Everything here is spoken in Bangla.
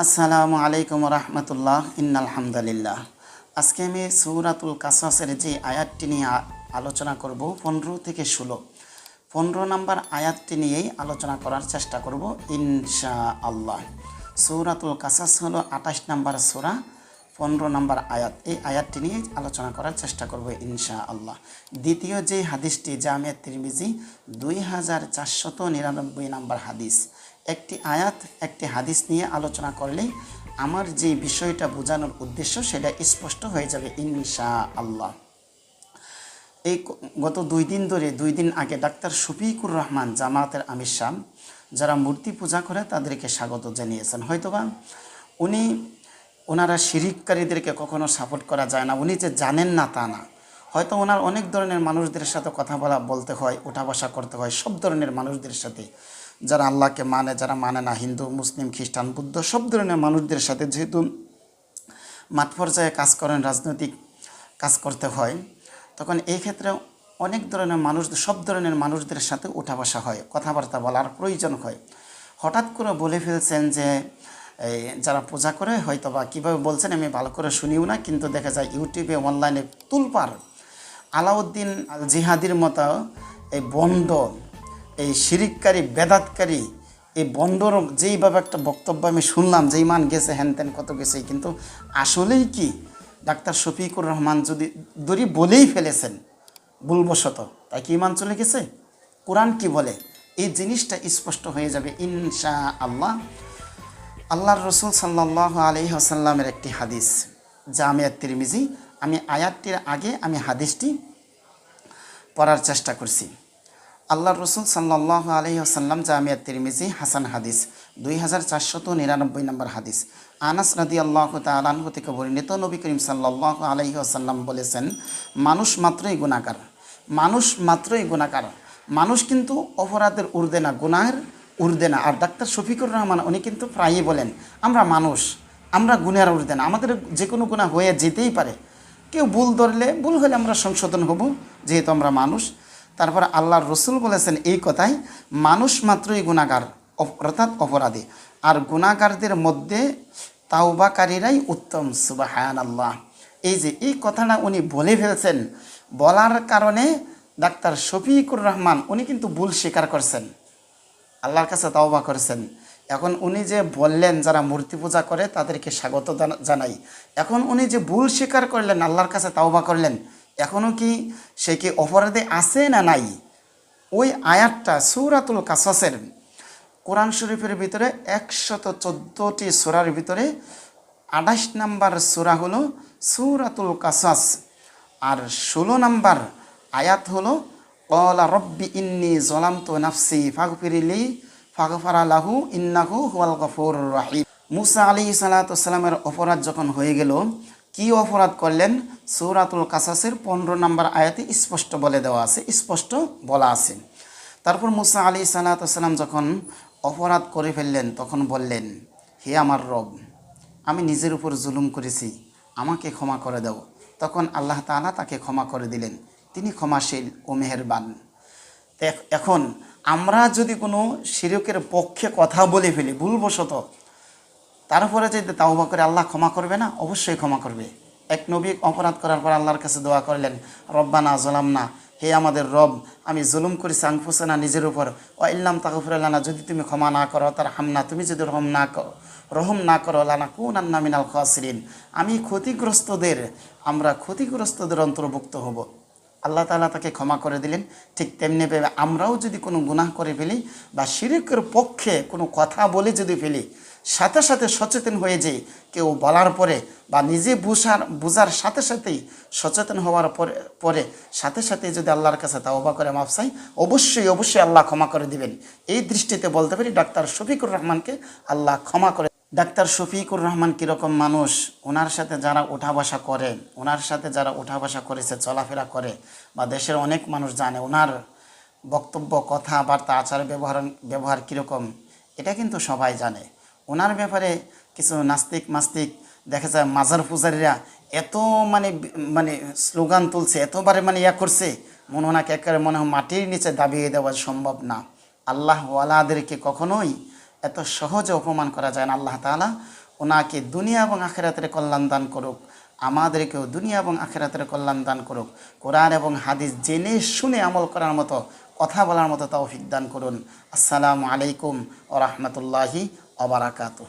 আসসালামু আলাইকুম রহমতুল্লাহ ইন্নালহামদুলিল্লাহ। আজকে আমি সূরাতুল কাসাসের যে আয়াতটি নিয়ে আলোচনা করব 15 থেকে 16, 15 নম্বর আয়াতটি নিয়েই আলোচনা করার চেষ্টা করব ইনশাআল্লাহ। সূরাতুল কাসাস হলো 28 নম্বর সূরা, 15 নম্বর আয়াত। এই আয়াতটি নিয়ে আলোচনা করার চেষ্টা করব ইনশাআল্লাহ। দ্বিতীয় যে হাদিসটি জামিয়া তিরমিজি 2499 নম্বর হাদিস। একটি আয়াত একটি হাদিস নিয়ে আলোচনা করলে আমার যে বিষয়টা বোঝানোর উদ্দেশ্য সেটা স্পষ্ট হয়ে যাবে ইনশাআল্লাহ। এই গত 2 দিন আগে ডাক্তার শফিকুর রহমান জামায়াতের আমির সাহেব যারা মূর্তি পূজা করে তাদেরকে স্বাগত জানিয়েছেন। হয়তোবা ওনারা শিরিককারীদেরকে কখনো সাপোর্ট করা যায় না, উনি যে জানেন না তা না। হয়তো ওনার অনেক ধরনের মানুষদের সাথে কথা বলতে হয়, উঠা বসা করতে হয়, সব ধরনের মানুষদের সাথে, যারা আল্লাহকে মানে, যারা মানে না, হিন্দু, মুসলিম, খ্রিস্টান, বুদ্ধ, সব ধরনের মানুষদের সাথে যেহেতু মাঠ পর্যায়ে কাজ করেন, রাজনৈতিক কাজ করতে হয়, তখন এই ক্ষেত্রে অনেক ধরনের মানুষ, সব ধরনের মানুষদের সাথে উঠা বসা হয়, কথাবার্তা বলার প্রয়োজন হয়। হঠাৎ করে বলে ফেলছেন যে যারা পূজা করে, হয়তো বা কীভাবে বলছেন আমি ভালো করে শুনিও না, কিন্তু দেখা যায় ইউটিউবে অনলাইনে তুলপার আলাউদ্দিন আল জিহাদির মতো এই বন্ড, এই শিরিককারী, বেদাতকারী এই বন্ডর যেইভাবে একটা বক্তব্য আমি শুনলাম, যেই মান গেছে হ্যান ত্যান কত গেছে, কিন্তু আসলেই কি ডাক্তার শফিকুর রহমান যদি দড়ি বলেই ফেলেছেন ভুলবশত, তাই কি ইমান চলে গেছে? কোরআন কি বলে এই জিনিসটা স্পষ্ট হয়ে যাবে ইনশাআল্লাহ। আল্লাহর রসুল সাল্লাল্লাহু আলাইহি ওয়াসাল্লামের একটি হাদিস জামিয়া তিরমিজি, আমি আয়াতটির আগে আমি হাদিসটি পড়ার চেষ্টা করছি। আল্লাহর রসুল সাল্লাল্লাহু আলাইহি ওয়াসাল্লাম জামিয়া তিরমিজি হাসান হাদিস 2499 নম্বর হাদিস। আনাস রাদিয়াল্লাহু তাআলা আনহু থেকে বর্ণিত, নবী করিম সাল্লাল্লাহু আলাইহি ওয়াসাল্লাম বলেছেন, মানুষ মাত্রই গুনাহগার, মানুষ মাত্রই গুনাহগার, মানুষ কিন্তু অপরাধের ঊর্ধ্বে না, গুনাহের ঊর্ধ্বে না। আর ডাক্তার শফিকুর রহমান উনি কিন্তু প্রায়ই বলেন, আমরা মানুষ, আমরা গুনাহের ঊর্ধ্বে না, আমাদের যে কোনো গুনাহ হয়ে যেতেই পারে, কেউ ভুল ধরলে, ভুল হলে আমরা সংশোধন হব, যেহেতু আমরা মানুষ। তারপর আল্লাহর রসুল বলেছেন এই কথাই, মানুষ মাত্রই গুনাহগার অর্থাৎ অপরাধী, আর গুনাহগারদের মধ্যে তাওবাকারীরাই উত্তম। সুবহানাল্লাহ। এই যে এই কথাটা উনি বলে ফেলছেন, বলার কারণে ডাক্তার শফিকুর রহমান উনি কিন্তু ভুল স্বীকার করছেন, আল্লাহর কাছে তাওবা করেছেন। এখন উনি যে বললেন যারা মূর্তি পূজা করে তাদেরকে স্বাগত জানাই, এখন উনি যে ভুল স্বীকার করলেন, আল্লাহর কাছে তাওবা করলেন, এখনও কি সে কি অপরাধে আছে না নাই? ওই আয়াতটা সূরাতুল কাসাসের, কোরআন শরীফের ভিতরে 114টি সূরার ভিতরে 28 নম্বর সূরা হলো সূরাতুল কাসাস, আর 16 নম্বর আয়াত হলো ক্বালা রব্বি ইন্নী যালামতু নাফসি ফাগফিরলি ফাগফারা লাহু ইন্নাহু হুয়াল গফুরুর রহিম। মুসা আলাইহিস সালাতু ওয়াস সালামের অপরাধ যখন হয়ে গেল, কি অপরাধ করলেন? সূরাতুল কাসাসের 15 নম্বর আয়াতে স্পষ্ট বলে দেওয়া আছে, স্পষ্ট বলা আছে। তারপর মুসা আলাইহিস সালাতু ওয়াস সালাম যখন অপরাধ করে ফেললেন, তখন বললেন, হে আমার রব, আমি নিজের উপর জুলুম করেছি, আমাকে ক্ষমা করে দাও। তখন আল্লাহ তাআলা তাকে ক্ষমা করে দিলেন, তিনি ক্ষমাশীল ও মেহেরবান। এখন আমরা যদি কোনো শিরকের পক্ষে কথা বলে ফেলি ভুলবশত, তারপরে যদি তাওবা করে, আল্লাহ ক্ষমা করবে না? অবশ্যই ক্ষমা করবে। এক নবী অপরাধ করার পর আল্লাহর কাছে দোয়া করলেন, রব্বানা যালামনা, হে আমাদের রব, আমি জুলুম করেছি আনফুসানা, নিজের উপর, ওয়া ইল্লাম তাগফির লানা, যদি তুমি ক্ষমা না করো, তার হামনা, তুমি যদি রহম না করো, লানাকুনান্না মিনাল খাসিরিন, আমরা ক্ষতিগ্রস্তদের অন্তর্ভুক্ত হব। আল্লাহ তাআলা তাকে ক্ষমা করে দিলেন। ঠিক তেমনিভাবে আমরাও যদি কোনো গুনাহ করে ফেলি বা শিরকের পক্ষে কোনো কথা বলে যদি ফেলি, সাথে সাথে সচেতন হয়ে যাই, কেউ বলার পরে বা নিজে বুঝার সাথে সাথেই সচেতন হওয়ার পরে সাথে সাথে যদি আল্লাহর কাছে তাওবা করে মাফ চাই, অবশ্যই অবশ্যই আল্লাহ ক্ষমা করে দিবেন। এই দৃষ্টিতে বলতে পারি ডাক্তার শফিকুর রহমানকে আল্লাহ ক্ষমা করে। ডাক্তার শফিকুর রহমান কীরকম মানুষ, ওনার সাথে যারা ওঠা বসা করে, ওনার সাথে যারা ওঠা বসা করেছে, চলাফেরা করে, বা দেশের অনেক মানুষ জানে ওনার বক্তব্য, কথাবার্তা, আচার ব্যবহার কীরকম, এটা কিন্তু সবাই জানে। ওনার ব্যাপারে কিছু নাস্তিক মাস্তিক দেখা যায়, মাজার পূজারীরা এত মানে স্লোগান তুলছে, এতবারে করছে, ওনাকে একেবারে মনে হয় মাটির নিচে দাবিয়ে দেওয়া সম্ভব না। আল্লাহ ওয়ালাদেরকে কখনোই এত সহজে অপমান করা যায় না। আল্লাহ তাআলা ওনাকে দুনিয়া এবং আখিরাতের কল্যাণ দান করুক, আমাদেরকেও দুনিয়া এবং আখিরাতের কল্যাণ দান করুক। কোরআন এবং হাদিস জেনে শুনে আমল করার মতো, কথা বলার মতো তৌফিক দান করুন। আসসালামু আলাইকুম ওয়া রাহমাতুল্লাহি ওয়া বারাকাতুহু।